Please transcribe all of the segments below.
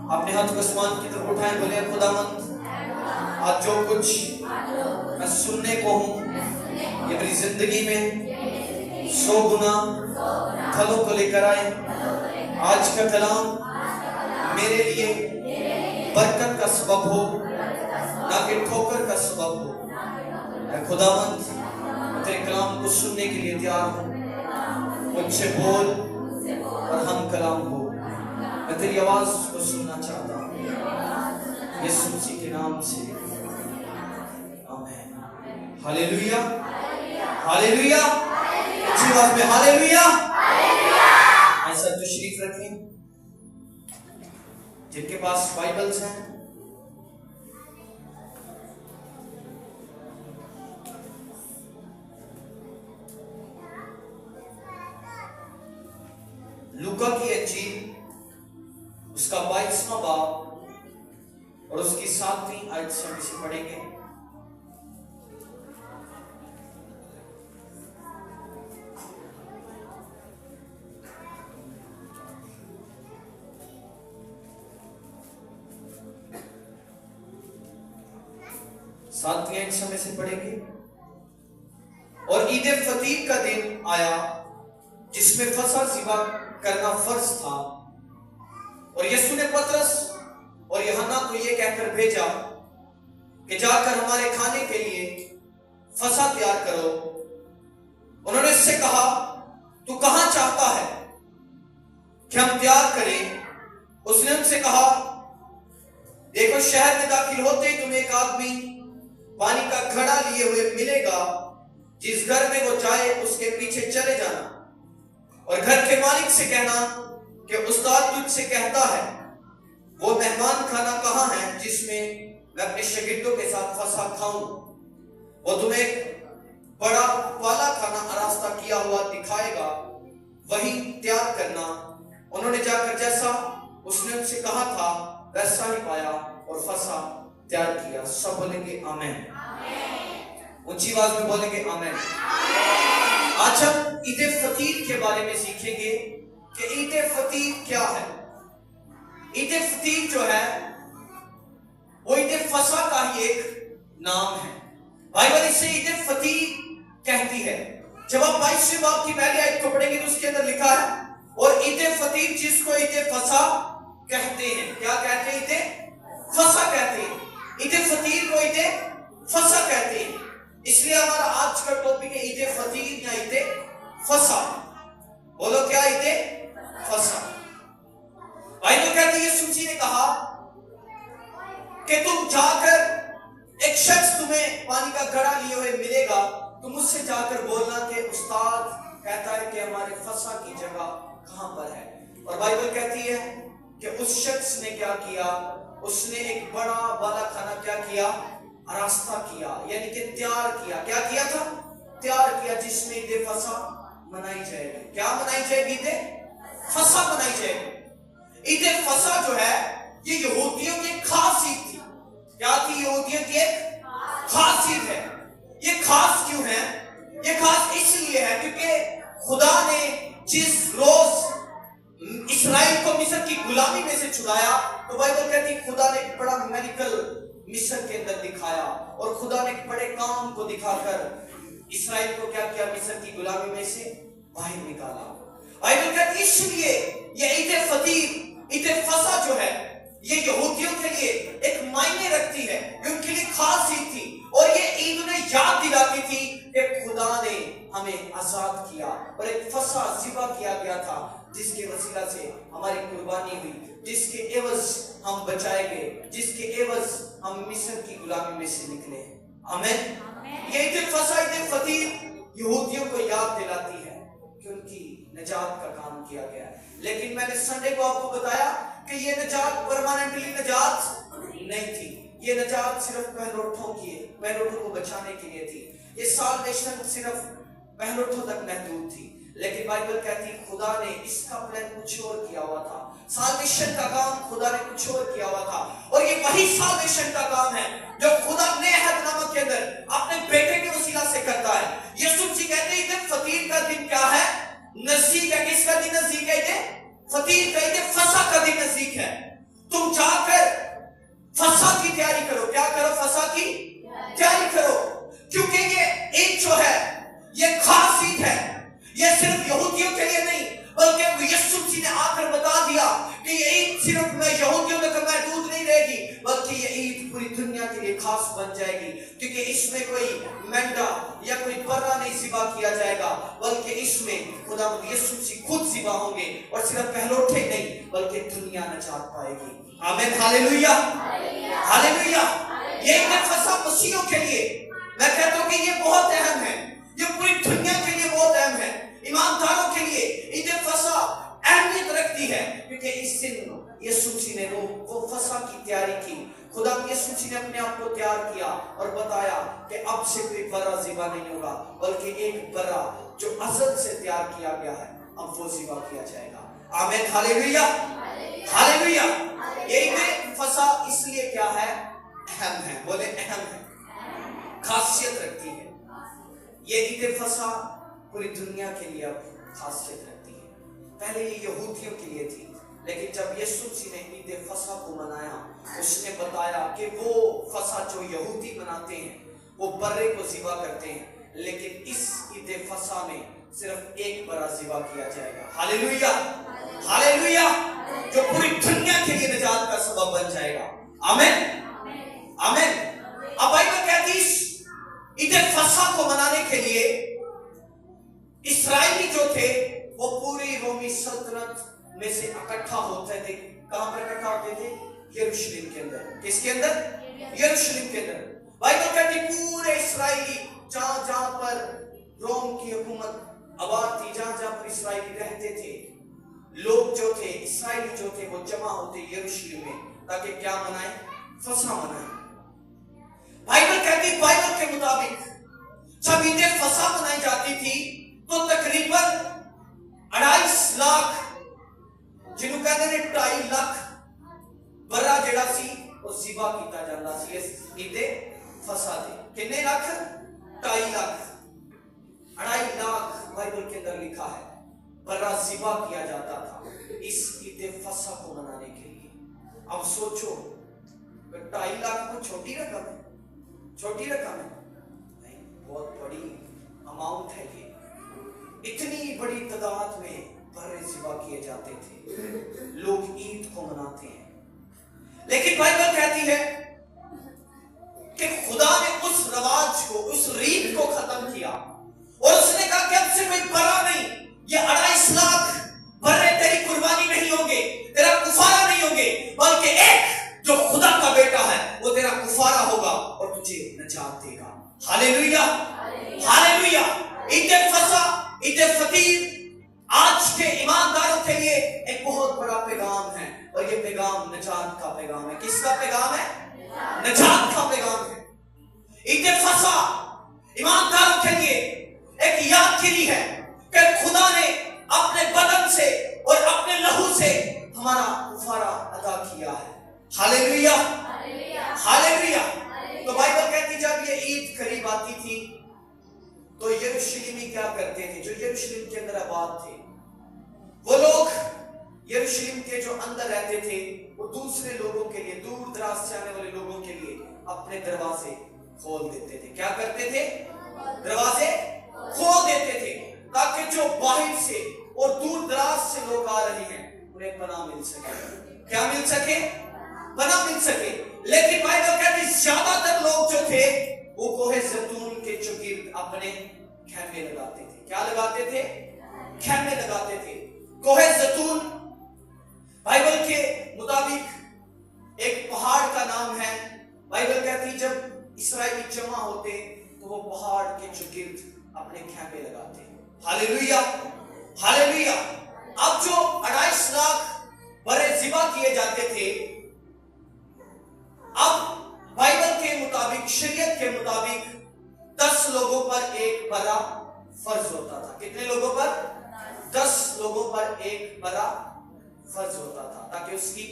اپنے ہاتھ کو آسمان کی طرف اٹھائیں، بولے خداوند آج جو کچھ میں سننے کو ہوں یہ میری زندگی میں 100 گنا پھلوں کو لے کر آئے۔ آج کا کلام میرے لیے برکت کا سبب ہو، نہ کہ ٹھوکر کا سبب ہو۔ اے خداوند تیرے کلام کو سننے کے لیے تیار ہوں، مجھ سے بول اور ہم کلام ہو۔ میں تیری آواز کو سننا چاہتا ہوں، یسوع مسیح کے نام سے آمین۔ ہاللیلویا، ہاللیلویا، اچھی بات میں ہاللیلویا۔ ایسا تشریف رکھیں جن کے پاس بائبلز ہیں۔ لوکا کی انجیل اس کا 22واں باب اور اس کی 7ویں آیت سے ہم اسے پڑھیں گے۔ ساتویں آیت سے ہم اسے پڑھیں گے۔ اور عید فطیر کا دن آیا جس میں فصح ذبح کرنا فرض تھا، اور یسوع نے پطرس اور یوحنا کو یہ کہہ کر بھیجا کہ جا کر ہمارے کھانے کے لیے فصح تیار کرو۔ انہوں نے اس سے کہا تو کہاں چاہتا ہے کہ ہم تیار کریں؟ اس نے ان سے کہا دیکھو شہر میں داخل ہوتے ہی تمہیں ایک آدمی پانی کا گھڑا لیے ہوئے ملے گا، جس گھر میں وہ جائے اس کے پیچھے چلے جانا، اور گھر کے مالک سے کہنا کہ استاد تجھ سے کہتا ہے وہ مہمان کھانا کہاں ہے جس میں میں اپنے شاگردوں کے ساتھ فصح کھاؤں، وہ تمہیں ایک بڑا والا کھانا آراستہ کیا ہوا دکھائے گا، وہی تیار کرنا۔ انہوں نے جا کر جیسا اس نے ان سے کہا تھا ویسا ہی پایا اور فصح تیار کیا۔ سب بولیں گے آمین، اونچی آواز میں بولیں گے آمین۔ آج ہم عید فطیر کے بارے میں سیکھیں گے کہ عید فطیر کیا ہے۔ عید فطیر جو ہے وہ عید فصح کا ہی ایک نام ہے۔ بائبل اسے عید فطیر کہتی ہے۔ جب آپ 22ویں باب کی پہلی آیت کو پڑھیں گے تو اس کے اندر لکھا ہے اور عید فطیر جس کو عید فصح کہتے ہیں۔ کیا کہتے ہیں؟ عید فصح کہتے ہیں۔ عید فطیر کو عید فصح کہتے ہیں۔ اس لیے ہمارا آج کا ٹاپک ہے عید فطیر یا عید فصح۔ بولو کیا؟ عید فصح۔ بائبل کہتی ہے یسوع مسیح نے کہا کہ تم جا کر ایک شخص تمہیں پانی کا گھڑا لیے ہوئے ملے گا، تم اس سے جا کر بولنا کہ استاد کہتا ہے کہ ہمارے فصح کی جگہ کہاں پر ہے۔ اور بائبل کہتی ہے کہ اس شخص نے کیا کیا؟ اس نے ایک بڑا والا کھانا کیا کیا؟ آراستہ کیا، یعنی کہ تیار کیا۔ کیا کیا تھا؟ تیار کیا، جس میں عید فصح منائی جائے گی۔ کیا منائی جائے گی؟ عید فصح منائی جائے گی۔ عید فصح جو ہے یہ یہودیوں کی ایک خاص عید تھی۔ کیا تھی؟ یہودیوں کی ایک خاص عید ہے۔ یہ خاص کیوں ہے؟ یہ خاص اس لیے ہے کیونکہ خدا نے جس روز اسرائیل کو مصر کی غلامی میں سے چھڑایا، تو بائبل کہتی ہے خدا نے ایک بڑا میریکل مصر کے اندر دکھایا، اور خدا نے ایک بڑے کام کو دکھا کر اسرائیل کو کیا کیا؟ مصر کی غلامی میں سے باہر نکالا۔ بائبل کہتی ہے اس لیے یہ عید فطیر، عید فصح جو ہے یہ یہودیوں کے لیے ایک معنی رکھتی ہے، یہ ان کے لیے خاص عید تھی، اور یہ عید انہیں یاد دلاتی تھی کہ خدا نے ہمیں آزاد کیا، اور ایک فصح ذبح کیا گیا تھا جس کے وسیلہ سے ہماری قربانی ہوئی، جس کے عوض ہم بچائے گئے، جس کے عوض ہم مصر کی غلامی میں سے نکلے۔ آمین۔ یہ عید فصح، عید فطیر یہودیوں کو یاد دلاتی ہے کہ ان کی نجات کا کام کیا گیا ہے۔ لیکن میں نے سنڈے کو آپ کو بتایا کہ یہ نجات پرماننٹلی نجات نہیں تھی، یہ نجات صرف پہلوٹوں کو بچانے کے لیے تھی، یہ سالویشن صرف پہلوٹوں تک محدود تھی۔ لیکن بائبل کہتی ہے خدا نے اس کا پلان کچھ اور کیا ہوا تھا، سالویشن کا کام خدا نے کچھ اور کیا ہوا تھا، اور یہ وہی سالویشن کا کام ہے جو خدا نئے عہد نامہ کے اندر اپنے بیٹے کے وسیلہ سے کرتا ہے۔ یسوع مسیح کہتے ہیں عید فطیر کا دن کیا ہے؟ نزدیک ہے۔ کس کا دن نزدیک ہے؟ عید فطیر کا، عید فصح کا دن نزدیک ہے۔ तुम जाकर फसह की तैयारी करो। क्या करो? फसह की तैयारी करो, क्योंकि ये ईद जो है ये खास ईद है। ये सिर्फ यहूदियों के लिए नहीं, बल्कि यीशु मसीह ने आकर बता दिया कि ये ईद सिर्फ मैं यहूदियों तक महदूद नहीं रहेगी, बल्कि ये ईद पूरी दुनिया के लिए खास बन जाएगी, क्योंकि इसमें कोई मेंढा या कोई बर्रा नहीं ज़िबा किया जाएगा, बल्कि इसमें खुदा यीशु मसीह खुद ज़िबा होंगे, और सिर्फ पहलौठे नहीं बल्कि दुनिया निजात पाएगी। आमीन, हालेलुया, हालेलुया। ये ईद फसह मसीहियों के लिए, मैं कहता हूं कि ये बहुत अहम है, ये पूरी दुनिया के लिए बहुत अहम है। ईमानदारों के लिए ईद फसह अहमियत रखती है, क्योंकि इस दिन यीशु मसीह ने वो फसह की तैयारी की। खुदा यीशु मसीह ने अपने आप को तैयार किया और बताया कि अब से कोई बर्रा ज़िबा नहीं होगा, बल्कि एक बर्रा जो अज़ल से तैयार किया गया है अब वो ज़िबा किया जाएगा। आमीन, हालेलुया, हालेलुया। ये ईद फसह इसलिए क्या है? अहम है। बोले अहम है, खासियत रखती है। ये ईद फसह पूरी दुनिया के लिए अब खासियत रखती है। पहले ये यहूदियों के लिए थी, लेकिन जब यीशु मसीह ने ईद फसह को मनाया, उसने बताया कि वो फसह जो यहूदी मनाते हैं वो बर्रे को ज़िबा करते हैं, लेकिन इस ईद फसह में सिर्फ एक बर्रा ज़िबा किया जाएगा। हालेलुया, हालेलुया, जो पूरी दुनिया के लिए निजात का सबब बन जाएगा। आमीन, आमीन। अब बाइबल कहती है ईद फसह को मनाने के लिए इस्राएली जो थे वो पूरी रोमी सल्तनत में से इकट्ठा होते थे। कहां पर इकट्ठा होते थे? यरूशलेम के अंदर। किसके अंदर? यरूशलेम के अंदर। बाइबल कहती पूरे इस्राएली जहां जहां पर रोम की हुकूमत आबाद थी, जहां जहां पर इस्राएली रहते थे, लोग जो थे, इस्राएली जो थे, वो जमा होते यरूशलेम में, ताकि क्या मनाए? फसह मनाए। बाइबल कहती, बाइबल के मुताबिक जब ईद फसह मनाई जाती थी तो तकरीबन 2.5 लाख, जिन्हों कहते हैं 2.5 लाख बर्रा जेड़ा सी वो ज़िबा किया जाता सी इस ईद फसह दे। कितने लाख? 2.5 लाख, 2.5 लाख बाइबल के अंदर लिखा है बर्रा ज़िबा किया जाता था इस ईद फसह को मनाने के लिए। अब सोचो, 2.5 लाख को छोटी रकम है? छोटी रकम है नहीं, बहुत बड़ी अमाउंट है ये। इतनी बड़ी तादाद में बर्रे ज़िबा किए जाते थे, लोग ईद को मनाते हैं। लेकिन बाइबल कहती है कि खुदा ने उस रवाज को, उस रीत को खत्म किया, और उसने कहा कि अब से कोई बर्रा नहीं, ये 2.5 लाख बर्रे तेरी कुर्बानी नहीं होंगे, तेरा कुफारा नहीं होंगे, बल्कि एक जो खुदा का बेटा है वो तेरा कुफारा होगा और तुझे निजात देगा। Hallelujah, hallelujah. ईद फसह, ईद फतीर आज के ईमानदारों के लिए एक बहुत बड़ा पैगाम है, और ये पैगाम निजात का पैगाम है। किसका पैगाम है? निजात का पैगाम है। ईद फसह ईमानदारों के लिए एक यादगिरी है कि खुदा ने अपने बदन से और अपने लहू से हमारा कुफारा अदा किया है। Hallelujah, hallelujah. तो बाइबल कहती जब ये ईद करीब आती थी तो यरूशलेमी क्या करते थे? जो यरूशलेम के अंदर आबाद थे, वो लोग यरूशलेम के जो अंदर रहते थे, वो दूसरे लोगों के लिए, दूर दराज से आने वाले लोगों के लिए अपने दरवाजे खोल देते थे। क्या करते थे? दरवाजे खोल देते थे, ताकि जो बाहर से और दूर दराज से लोग आ रहे हैं उन्हें पनाह मिल सके। क्या मिल सके? पनाह मिल सके। लेकिन बाइबल कहती ज्यादातर लोग जो थे वो कोहे ज़ैतून के चौगिर्द अपने खेमे लगाते थे। क्या लगाते थे? खेमे लगाते थे। कोहे ज़ैतून बाइबल के मुताबिक एक पहाड़ का नाम है। बाइबल कहती जब इस्राएली जमा होते तो वो पहाड़ के चौगिर्द अपने खेमे लगाते। Hallelujah, hallelujah. अब जो 2.5 लाख बर्रे ज़िबा किए जाते थे, अब बाइबल के मुताबिक, शरीयत के मुताबिक 10 लोगों पर एक बर्रा फर्ज होता था। कितने लोगों पर? 10 लोगों पर एक बर्रा फर्ज होता था, ताकि उसकी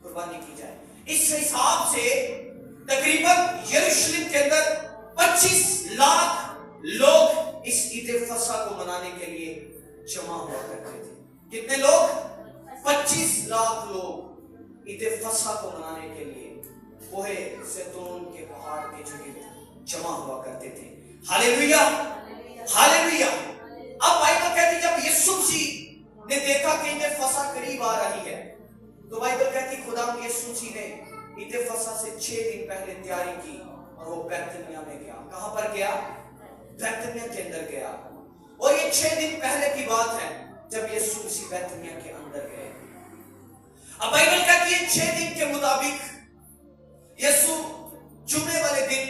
कुर्बानी की जाए। इस हिसाब से तकरीबन यरूशलेम के अंदर 25 लाख लोग इस ईद फसह को मनाने के लिए जमा हुआ करते थे। कितने लोग? 25 लाख लोग ईद फसह को मनाने के लिए कोहे ज़ैतून के पहाड़ के जगह जमा हुआ करते थे। Hallelujah, hallelujah. अब बाइबल कहती जब यीशु मसीह ने देखा कि ईद फसह करीब आ रही है, तो बाइबल कहती खुदा यीशु मसीह ने ईद फसह से 6 दिन पहले तैयारी की और वो बैतनिय्याह में गया। कहां पर गया? बैतनिय्याह के अंदर गया। और ये 6 दिन पहले की बात है जब यीशु मसीह बैतनिय्याह के अंदर गए। अब बाइबल कहती है 6 दिन के मुताबिक यीशु जुमे वाले दिन,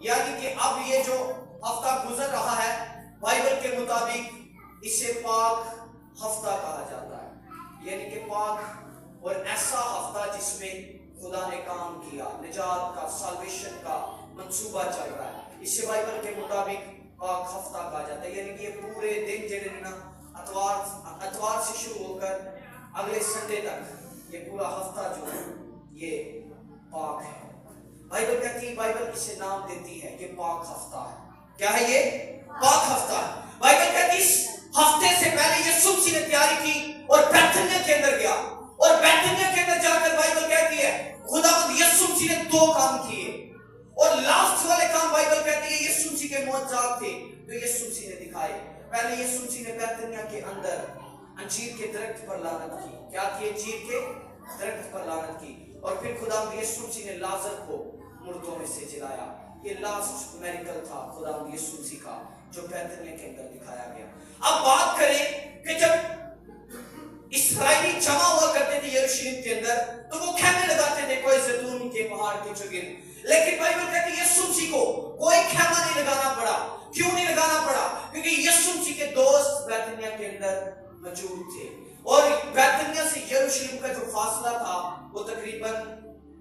यानी कि अब ये जो हफ्ता गुजर रहा है, बाइबल के मुताबिक इसे पाक हफ्ता कहा जाता है। यानी कि पाक और ऐसा हफ्ता जिसमें खुदा ने काम किया, निजात का, साल्वेशन का मंसूबा चल रहा है, इसे बाइबल के मुताबिक पाक हफ्ता कहा जाता है। यानी कि ये पूरे दिन जेड़े ना अतवार से शुरू होकर अगले संडे तक ये पूरा हफ्ता जो है ये पाक है। बाइबल कहती है, बाइबल इसे नाम देती है ये पाक हफ्ता है। क्या है ये? पाक हफ्ता। बाइबल कहती इस हफ्ते से पहले यीशु मसीह ने तैयारी की और बैतनिय्याह के अंदर गया। और बैतनिय्याह के अंदर जाकर बाइबल कहती है खुदावंद यीशु मसीह ने 2 काम किए। और लास्ट वाले काम बाइबल कहती है यीशु मसीह के मौजूद थे तो यीशु मसीह ने दिखाए। पहले यीशु मसीह ने बैतनिय्याह के अंदर अंजीर के दरख्त पर लानत की। क्या की? अंजीर के दरख्त पर लानत की। और फिर खुदावंद यीशु मसीह ने लाजर को मुर्दों में से जिलाया। ये लास्ट मेरिकल था खुदावंद यीशु मसीह का जो बैतनिय्याह के अंदर दिखाया गया। अब बात करें कि जब इस्राएली जमा हुआ करते थे यरूशलेम के अंदर, तो वो खेमे लगाते थे कोई ज़ैतून के पहाड़ के चुगिर। लेकिन बाइबल कहती है यीशु मसीह को कोई खेमा नहीं लगाना पड़ा। क्यों नहीं लगाना पड़ा? क्योंकि यीशु मसीह के दोस्त बैतनिय्याह के अंदर मौजूद थे। और बैतनिय्याह से यरूशलेम का जो फासला था वो तकरीबन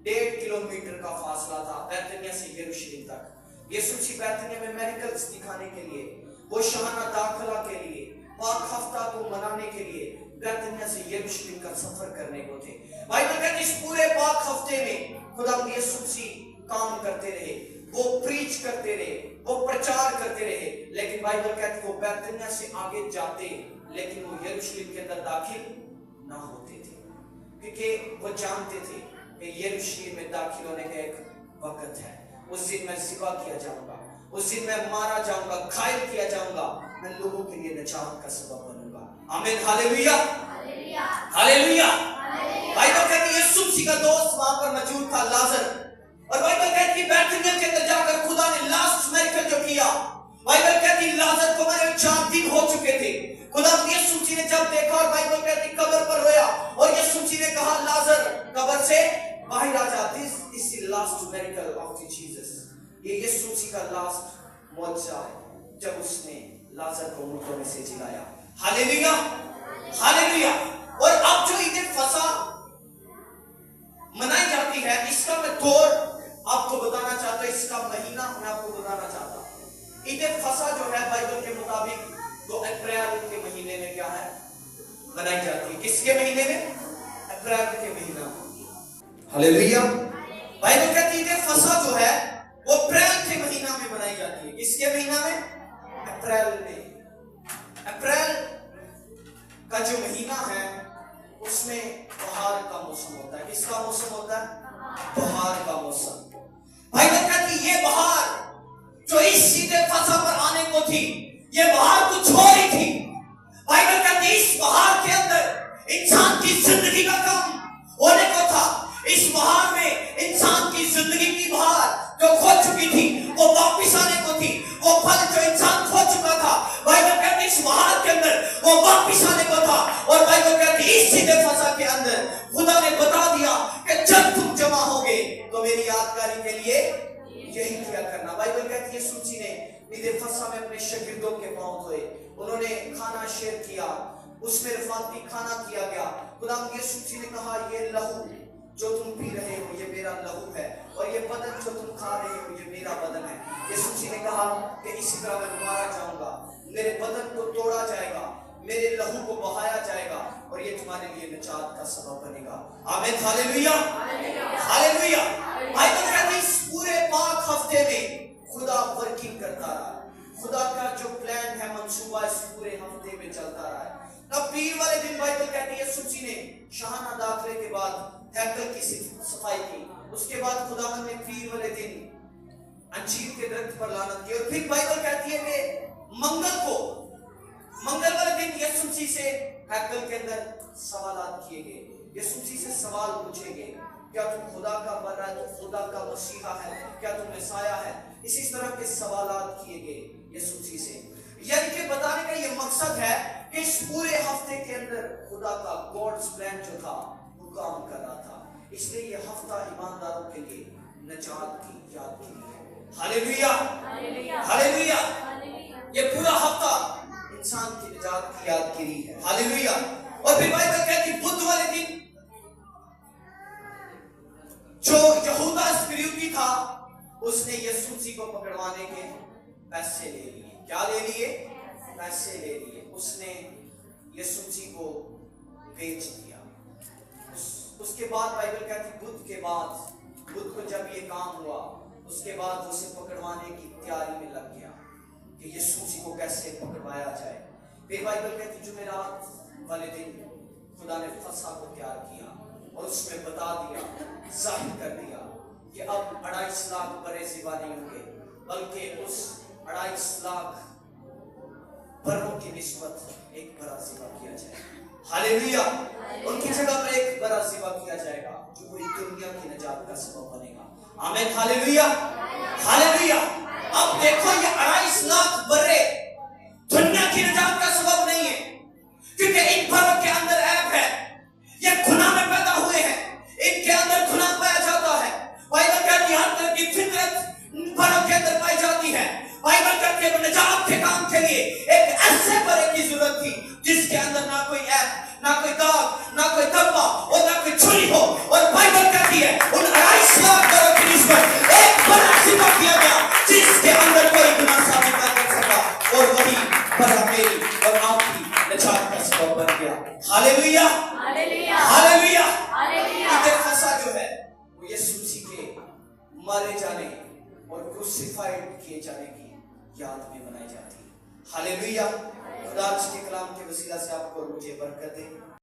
1.5 किलोमीटर का फासला था, बैतनिय्याह से यरूशलेम तक। यीशु मसीह बैतनिय्याह में मेरिकल्स दिखाने के लिए, वो शाहाना दाखिला के लिए, पाक हफ्ता को मनाने के लिए बैतनिय्याह से यरूशलेम का सफर करने को थे। बाइबल कहती है इस पूरे पाक हफ्ते में खुदावंद यीशु मसीह काम करते रहे, वो प्रीच करते रहे, वो प्रचार करते रहे। लेकिन बाइबल कहती है वो बैतनिय्याह से आगे जाते लेकिन वो यरूशलेम के अंदर दाखिल ना होते थे, क्योंकि वो जानते थे कि यरूशलेम में दाखिल होने का एक वक्त है। उस दिन मैं ज़िबा किया जाऊंगा, उस दिन मैं मारा जाऊंगा, घायल किया जाऊंगा, मैं लोगों के लिए निजात का सबब बनूंगा। आमीन, हालेलुया, हालेलुया। बाइबल कहती है यीशु मसीह का दोस्त वहां पर मौजूद था, लाजर। और बाइबल कहती है बैतनिय्याह के अंदर जाकर खुदा ने लास्ट मेरिकल जो किया, बाइबल कहती है लाजर को मरे 4 दिन हो चुके थे। खुदा यीशु मसीह ने जब देखा और बाइबल कहती कब्र पर रोया और यीशु मसीह ने कहा लाजर कब्र से बाहर आ जा। This is the last miracle of Jesus. ये यीशु मसीह का लास्ट मौजज़ा है जब उसने लाजर को मुर्दों में से जिलाया। Hallelujah, hallelujah. और अब जो ईद फसह मनाई जाती है, इसका मैं दौर आपको बताना चाहता हूं, इसका महीना मैं आपको बताना चाहता हूं। ईद फसह जो है बाइबल के मुताबिक 2 अप्रैल के महीने में क्या है मनाई जाती है। किसके महीने में? अप्रैल के महीना में। हालेलुया। बाइबल कहती है फसह जो है वो अप्रैल के महीना में मनाई जाती है। किसके महीना में? अप्रैल में। अप्रैल का जो महीना है उसमें बहार का मौसम होता है। किसका मौसम होता है? बहार का मौसम। बाइबल कहती है ये बहार जो इस ईद फसह पर आने को थी, ये बहार कुछ और ही थी। बाइबल कहती है इस बहार के अंदर इंसान की जिंदगी का काम होने को था। इस बहार में इंसान की जिंदगी की बहार जो खो चुकी थी वो वापस आने को थी। वो फल जो इंसान खो चुका था, बाइबल कहती है इस बहार के अंदर वो वापस आने को था। और बाइबल कहती है इस ईद फसह के अंदर खुदा ने बता दिया कि जब तुम जमा होगे तो मेरी यादगारी के लिए यही किया करना। बाइबल कहती है यीशु मसीह ने ईद फसह में अपने शागिर्दों के पांव धोए, उन्होंने खाना शेयर किया, उसमें रफाकती खाना किया गया। खुदा यीशु मसीह ने कहा ये लहू जो तुम पी रहे हो ये मेरा लहू है और ये बदन जो तुम खा रहे हो ये मेरा बदन है। यीशु मसीह ने कहा कि इसी तरह मैं मारा जाऊंगा, मेरे बदन को तोड़ा जाएगा, मेरे लहू को बहाया जाएगा और ये तुम्हारे लिए निजात का सबब बनेगा। आमीन, हालेलुया, हालेलुया। बाइबल कहती है इस पूरे पाक हफ्ते में खुदा वर्किंग करता रहा। खुदा का जो प्लान है, मंसूबा इस पूरे हफ्ते में चलता रहा है। अब पीर वाले दिन बाइबल कहती है यीशु मसीह ने शाहाना दाखिले के बाद हैकल की اس کے بعد خداوند نے پیر والے دن انجیر کے درخت پر لعنت کی. اور پھر بائبل کہتی ہے کہ منگل والے دن یسوع مسیح سے ہیکل کے اندر سوالات کیے گئے. یسوع مسیح سے سوال پوچھے گئے, کیا تم خدا کا بندہ ہے, تم خدا کا مسیحا ہے, کیا تم مسیح ہے. اسی طرح کے سوالات کیے گئے یسوع مسیح سے. یعنی کہ بتانے کا یہ مقصد ہے کہ اس پورے ہفتے کے اندر خدا کا گاڈز پلان جو تھا وہ کام کر رہا تھا. اس لیے یہ ہفتہ ایمانداروں کے لیے نجات کی یاد کی ہے. ہاللیلویا, ہاللیلویا. یہ پورا ہفتہ انسان کی نجات کی یاد گیری ہے. ہاللیلویا. اور پھر بائبل کہتی ہے بدھ والے دن جو یہودا اسکریوتی تھا اس نے یسوع مسیح کو پکڑوانے کے پیسے لے لیے. کیا لے لیے؟ پیسے لے لیے. اس نے یسوع مسیح کو بیچ دیا. اس کے بعد بائبل کہتی بدھ کے بعد بدھ کو جب یہ کام ہوا اس کے بعد اسے پکڑوانے کی تیاری میں لگ گیا کہ یسوع مسیح کو کیسے پکڑوایا جائے. پھر بائبل کہتی جمعرات والے دن خدا نے فصح کو تیار کیا اور اس میں بتا دیا, ظاہر کر دیا کہ اب 2.5 لاکھ برے ذبح نہیں ہوں گے, بلکہ اس 2.5 لاکھ بروں کی نسبت ایک بڑا ذبح کیا جائے. ہاللیلویا. ان کی جگہ پر ایک بڑا ذبح کیا جائے گا جو پوری دنیا کی نجات کا سبب بنے گا. آمین. ہاللیلویا, ہاللیلویا. اب دیکھو یہ 2.5 لاکھ برے دنیا کی نجات کا سبب نہیں ہے, کیونکہ ان بھروں کے اندر عیب ہے. یہ گناہ میں پیدا ہوئے ہیں, ان کے اندر گناہ پایا جاتا ہے. بائبل کہتی ہے ہر طرح کی فطرت بھروں کے اندر پائی جاتی ہے. بائبل کہتی ہے نجات کے کام کے لیے ایک ایسے برے کی ضرورت تھی جس کے اندر نہ کوئی عیب, نہ کوئی داغ, نہ کوئی دبا اور نہ کوئی چھری ہو. اور بائبل کہتی ہے ان 2.5 لاکھ بروں کی نسبت ایک بڑا ذبح کیا گیا جس کے اندر کوئی گناہ ثابت نہ کر سکا, اور وہی بڑا میری اور آپ کی نجات کا سبب بن گیا. ہاللیلویا, ہاللیلویا. عید فصح جو ہے وہ یسوع مسیح کے مارے جانے اور کروسیفائیڈ کیے جانے کی یاد میں منائی جاتی ہے. ہاللیلویا. خدا آج کے کلام کے وسیلہ سے آپ کو اور مجھے برکت دے.